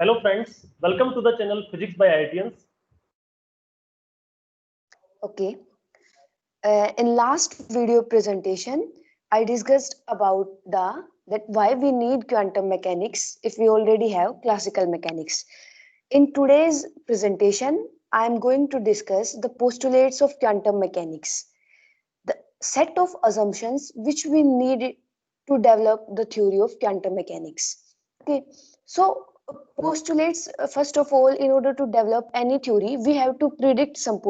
Hello friends, welcome to the channel Physics by IITians. Okay. In last video presentation, I discussed about that why we need quantum mechanics if we already have classical mechanics. In today's presentation, I am going to discuss the postulates of quantum mechanics, the set of assumptions which we need to develop the theory of quantum mechanics. Okay, so postulates, first of all, in order to develop any theory, we have to predict some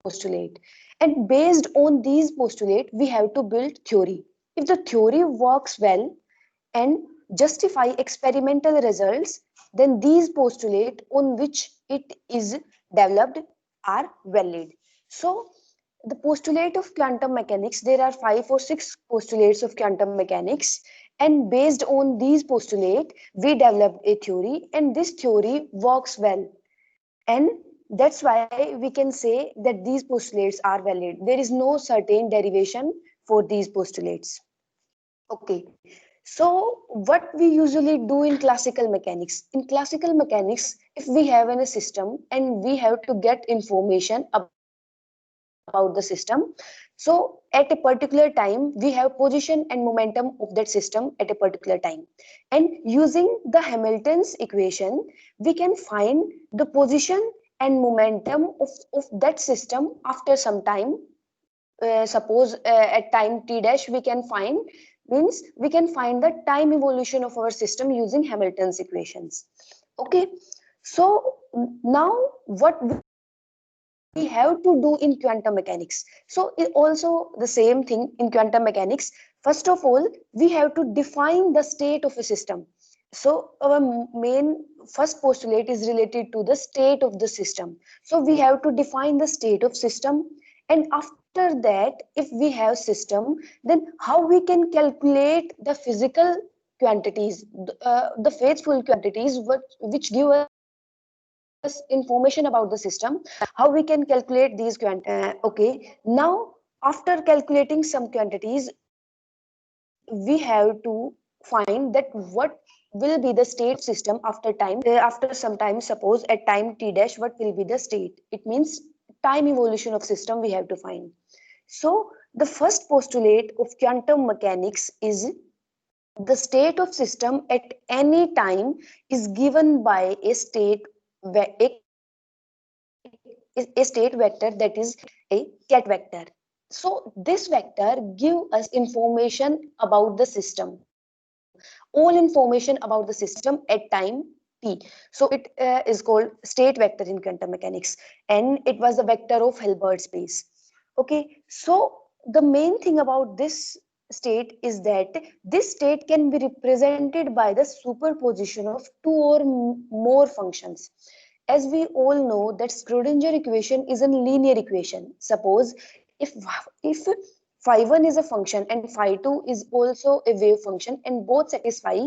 postulate, and based on these postulate we have to build theory. If the theory works well and justify experimental results, then these postulate on which it is developed are valid. So the postulate of quantum mechanics, there are 5 or 6 postulates of quantum mechanics, and based on these postulate we developed a theory, and this theory works well, and that's why we can say that these postulates are valid. There is no certain derivation for these postulates. Okay, so what we usually do in classical mechanics? In classical mechanics, if we have in a system and we have to get information about the system, so at a particular time, we have position and momentum of that system at a particular time. And using the Hamilton's equation, we can find the position and momentum of that system after some time. Suppose at time t dash we can find, means we can find the time evolution of our system using Hamilton's equations. Okay, so now what we have to do in quantum mechanics? So also the same thing in quantum mechanics. First of all, we have to define the state of a system. So our main first postulate is related to the state of the system. So we have to define the state of system, and after that, if we have system, then how we can calculate the physical quantities, the faithful quantities which give us information about the system, how we can calculate these quantities. Okay, now after calculating some quantities, we have to find that what will be the state of system after time, after some time. Suppose at time t dash, what will be the state? It means time evolution of system we have to find. So the first postulate of quantum mechanics is the state of system at any time is given by a state, a state vector, that is a ket vector. So this vector give us information about the system, all information about the system at time t. So it is called state vector in quantum mechanics, and it was the vector of Hilbert space. Okay, so the main thing about this state is that this state can be represented by the superposition of two or more functions. As we all know that Schrodinger equation is a linear equation. Suppose if phi1 is a function and phi2 is also a wave function, and both satisfy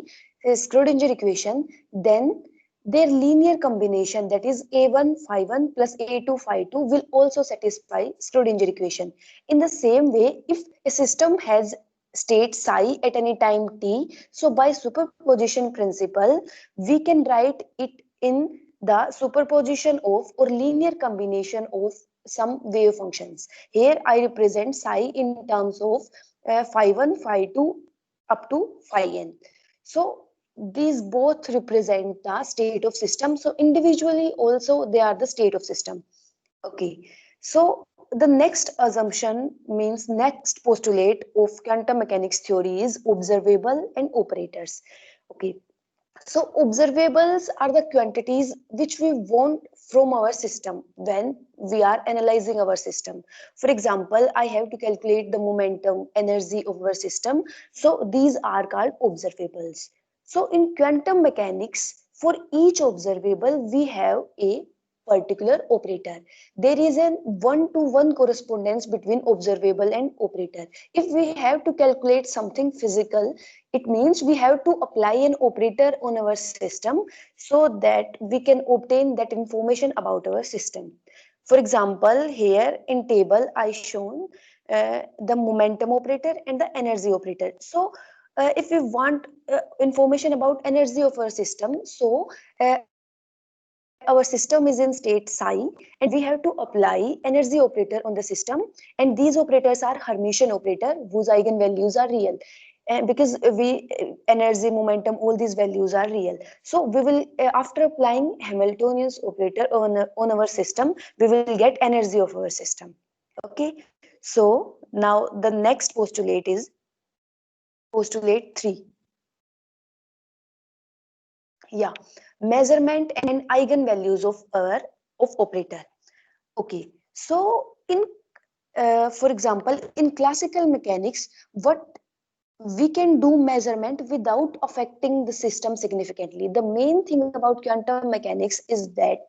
the Schrodinger equation, then their linear combination, that is a1 phi1 plus a2 phi2, will also satisfy Schrodinger equation. In the same way, if a system has state psi at any time t, so by superposition principle we can write it in the superposition of or linear combination of some wave functions. Here I represent psi in terms of phi1 phi2 up to phi n. So these both represent the state of system, so individually also they are the state of system. Okay, so the next assumption, means next postulate of quantum mechanics theory, is observable and operators. Okay, so observables are the quantities which we want from our system when we are analyzing our system. For example, I have to calculate the momentum energy of our system. So these are called observables. So in quantum mechanics, for each observable, we have a particular operator. There is a one-to-one correspondence between observable and operator. If we have to calculate something physical, it means we have to apply an operator on our system so that we can obtain that information about our system. For example, here in table I shown the momentum operator and the energy operator. So if we want information about energy of our system, so our system is in state psi, and we have to apply energy operator on the system, and these operators are Hermitian operator whose eigenvalues are real. Because energy, momentum, all these values are real. So we will, after applying Hamiltonian's operator on our system, we will get energy of our system. Okay, so now the next postulate is postulate 3. Yeah, measurement and eigenvalues of operator. Okay, so in for example, in classical mechanics, what we can do measurement without affecting the system significantly. The main thing about quantum mechanics is that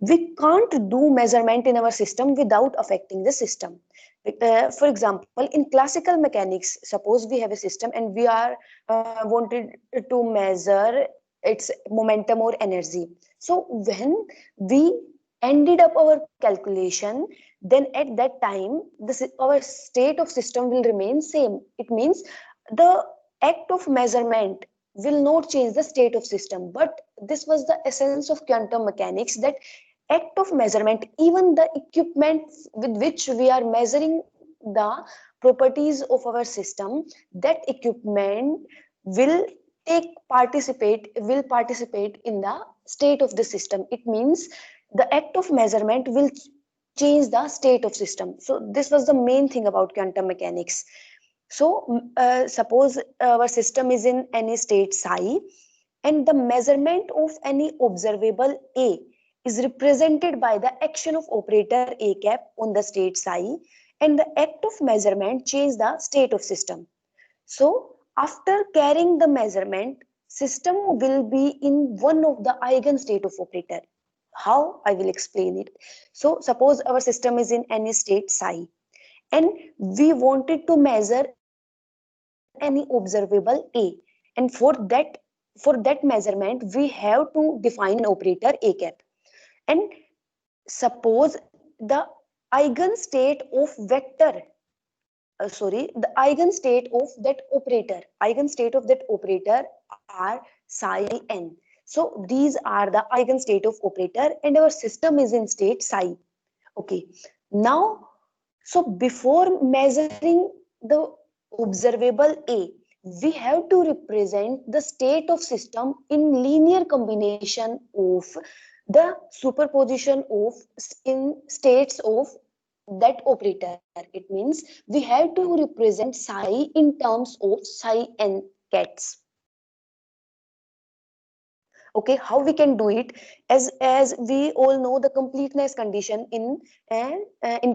we can't do measurement in our system without affecting the system. For example, in classical mechanics, suppose we have a system and we are wanted to measure its momentum or energy. So when we ended up our calculation, then at that time our state of system will remain same. It means the act of measurement will not change the state of system, but this was the essence of quantum mechanics, that act of measurement, even the equipment with which we are measuring the properties of our system, that equipment will participate in the state of the system. It means the act of measurement will change the state of system. So this was the main thing about quantum mechanics. So suppose our system is in any state psi, and the measurement of any observable A is represented by the action of operator A cap on the state psi, and the act of measurement change the state of system. So after carrying the measurement, system will be in one of the eigenstate of operator. How? I will explain it. So suppose our system is in any state psi, and we wanted to measure any observable A, and for that measurement we have to define an operator A cap. And suppose the eigenstate of vector, the eigenstate of that operator are psi n. So these are the eigenstate of operator, and our system is in state psi. Okay, now, so before measuring the observable A, we have to represent the state of system in linear combination of the superposition of in states of that operator. It means we have to represent psi in terms of psi n cats. Okay, how we can do it? As we all know the completeness condition in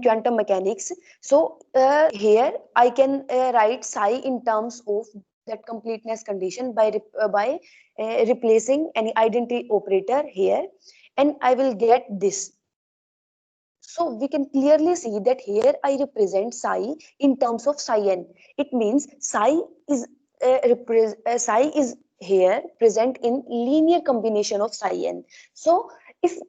quantum mechanics. So here I can write psi in terms of that completeness condition by replacing any identity operator here, and I will get this. So we can clearly see that here I represent psi in terms of psi n. It means is psi is here present in linear combination of psi n. So if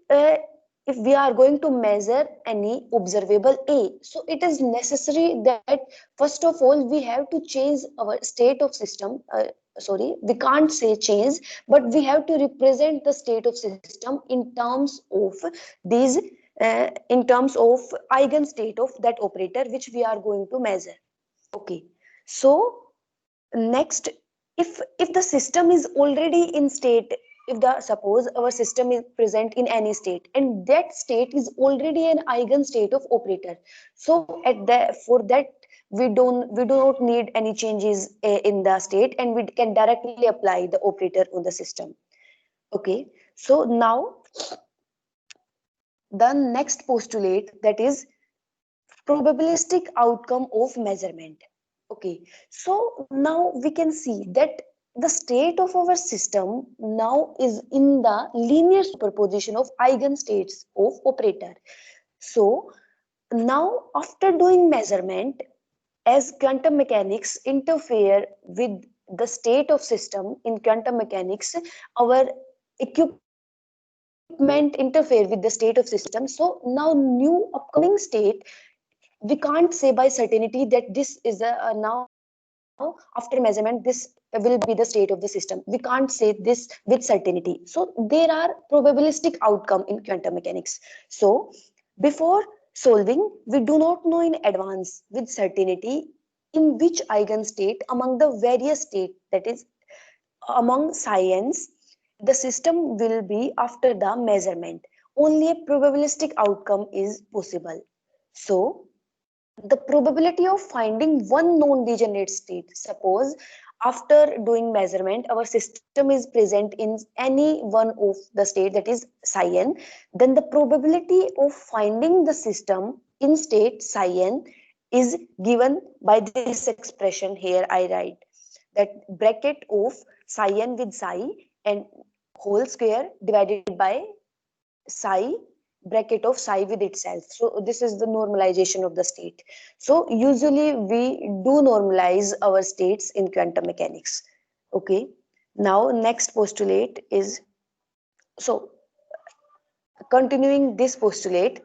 we are going to measure any observable A, so it is necessary that first of all we have to change our state of system. Sorry, we can't say change, but we have to represent the state of system in terms of these in terms of eigenstate of that operator which we are going to measure. Okay, so next, if the system is already in state, if the suppose our system is present in any state and that state is already an eigenstate of operator, so at the for that we do not need any changes in the state, and we can directly apply the operator on the system. Okay, so now the next postulate, that is probabilistic outcome of measurement. Okay, so now we can see that the state of our system now is in the linear superposition of eigenstates of operator. So now after doing measurement, as quantum mechanics interfere with the state of system in quantum mechanics, our equipment interfere with the state of system. So now new upcoming state, we can't say by certainty that this is a now after measurement, this will be the state of the system. We can't say this with certainty. So there are probabilistic outcome in quantum mechanics. So before solving, we do not know in advance with certainty in which eigenstate among the various state, that is among science, the system will be after the measurement. Only a probabilistic outcome is possible. So the probability of finding one non-degenerate state, suppose after doing measurement our system is present in any one of the state, that is psi n, then the probability of finding the system in state psi n is given by this expression. Here I write that bracket of psi n with psi and whole square divided by psi bracket of psi with itself. So this is the normalization of the state. So usually we do normalize our states in quantum mechanics. Okay. Now next postulate is, so continuing this postulate,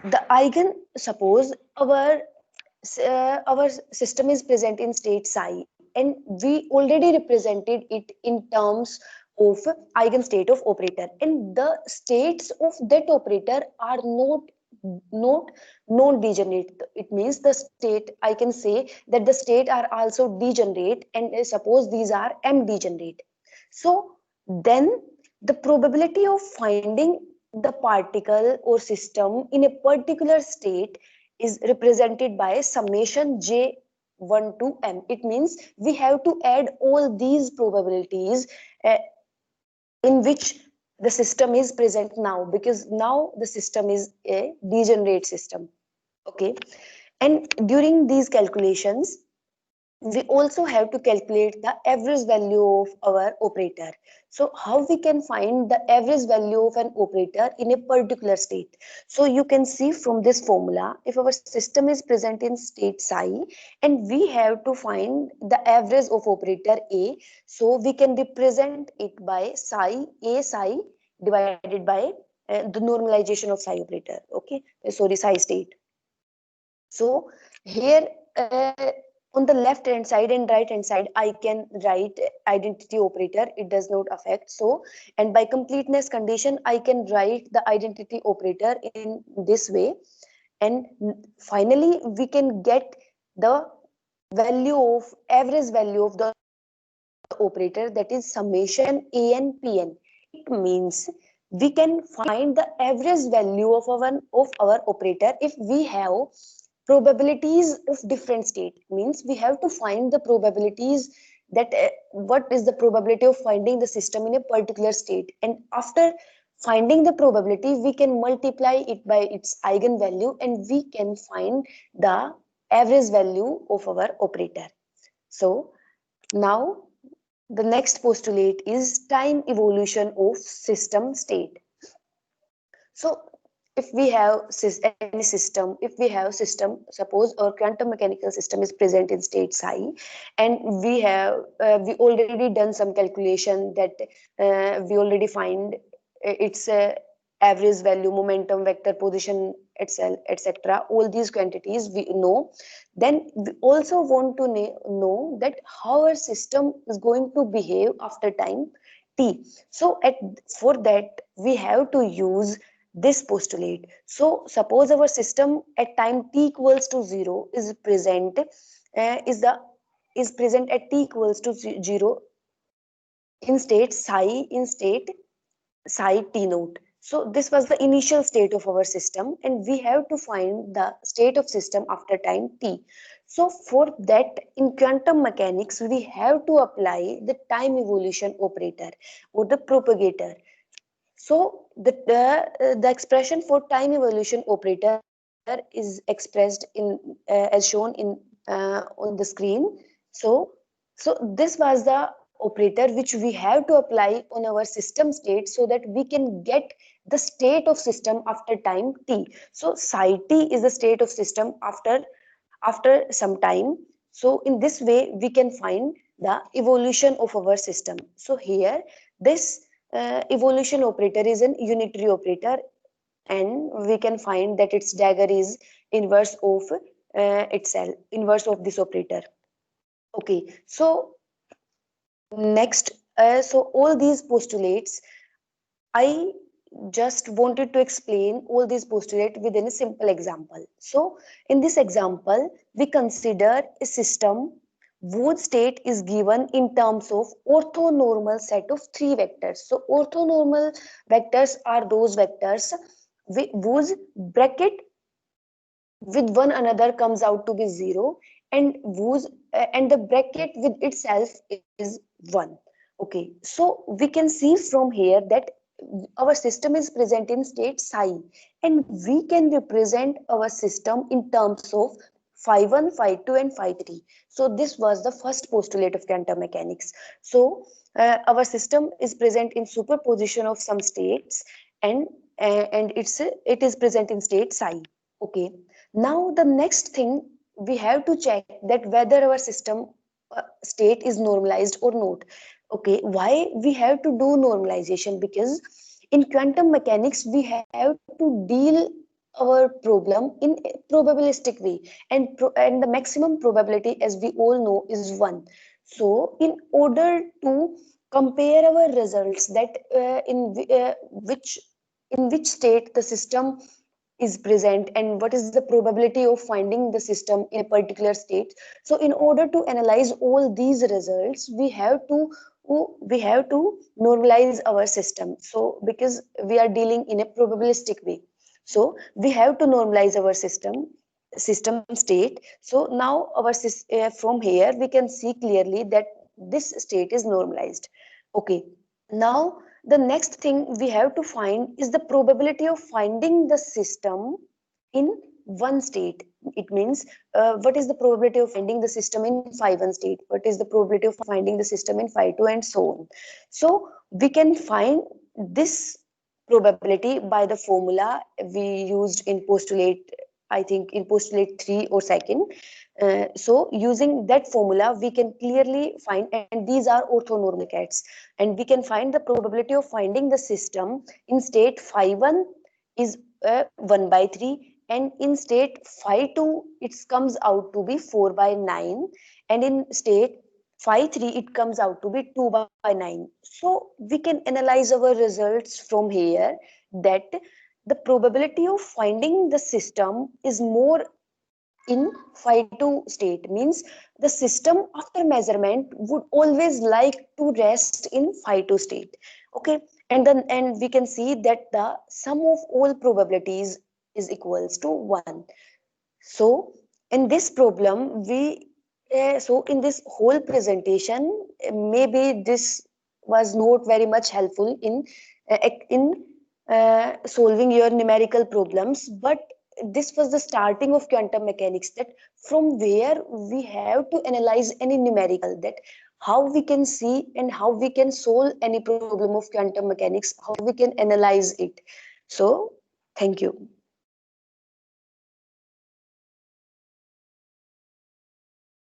the eigen, suppose our system is present in state psi and we already represented it in terms of eigenstate of operator, and the states of that operator are not non-degenerate. It means the state, I can say that the state are also degenerate, and suppose these are m degenerate. So then the probability of finding the particle or system in a particular state is represented by summation j1 to m. It means we have to add all these probabilities in which the system is present now, because now the system is a degenerate system. Okay. And during these calculations, we also have to calculate the average value of our operator. So how we can find the average value of an operator in a particular state? So you can see from this formula, if our system is present in state psi and we have to find the average of operator A, so we can represent it by psi A psi divided by the normalization of psi operator. Okay, sorry, psi state. So here on the left hand side and right hand side, I can write identity operator. It does not affect. So, and by completeness condition, I can write the identity operator in this way. And finally, we can get the value of average value of the operator, that is summation an pn. It means we can find the average value of our operator if we have probabilities of different state. Means we have to find the probabilities that what is the probability of finding the system in a particular state, and after finding the probability we can multiply it by its eigenvalue and we can find the average value of our operator. So now the next postulate is time evolution of system state. So if we have any system, if we have system, suppose our quantum mechanical system is present in state psi, and we have we already done some calculation that we already find its average value, momentum, vector, position, etc. All these quantities we know. Then we also want to know that how our system is going to behave after time t. So for that we have to use this postulate. So suppose our system at time t equals to 0 is present is present at t equals to 0 in state psi t naught. So this was the initial state of our system, and we have to find the state of system after time t. So for that, in quantum mechanics, we have to apply the time evolution operator or the propagator. So the expression for time evolution operator is expressed in as shown in on the screen. So this was the operator which we have to apply on our system state so that we can get the state of system after time t. So psi t is the state of system after some time. So in this way we can find the evolution of our system. So here this evolution operator is an unitary operator, and we can find that its dagger is inverse of itself, inverse of this operator. Okay, so next, so all these postulates, I just wanted to explain all these postulates within a simple example. So in this example, we consider a system whose state is given in terms of orthonormal set of three vectors. So orthonormal vectors are those vectors whose bracket with one another comes out to be 0, and whose and the bracket with itself is 1. Okay, so we can see from here that our system is present in state psi, and we can represent our system in terms of phi 1, phi 2, and phi 3. So this was the first postulate of quantum mechanics. So our system is present in superposition of some states, and it is present in state psi. Okay, now the next thing, we have to check that whether our system state is normalized or not. Okay, why we have to do normalization? Because in quantum mechanics we have to deal our problem in a probabilistic way, and the maximum probability, as we all know, is 1. So in order to compare our results, that in which state the system is present and what is the probability of finding the system in a particular state. So in order to analyze all these results, we have to normalize our system. So because we are dealing in a probabilistic way, so we have to normalize our system state. So now from here we can see clearly that this state is normalized. Okay, now the next thing we have to find is the probability of finding the system in one state. It means what is the probability of finding the system in phi 1 state, what is the probability of finding the system in phi 2, and so on. So we can find this probability by the formula we used in postulate, I think in postulate 3 or second. So using that formula we can clearly find, and these are orthonormal cats, and we can find the probability of finding the system in state phi 1 is 1 by 3, and in state phi 2 it comes out to be 4 by 9, and in state phi 3 it comes out to be 2 by 9. So we can analyze our results from here that the probability of finding the system is more in phi 2 state, means the system after measurement would always like to rest in phi 2 state. Okay, and we can see that the sum of all probabilities is equals to 1. So in this problem so in this whole presentation, maybe this was not very much helpful in solving your numerical problems, but this was the starting of quantum mechanics, that from where we have to analyze any numerical, that how we can see and how we can solve any problem of quantum mechanics, how we can analyze it. So thank you.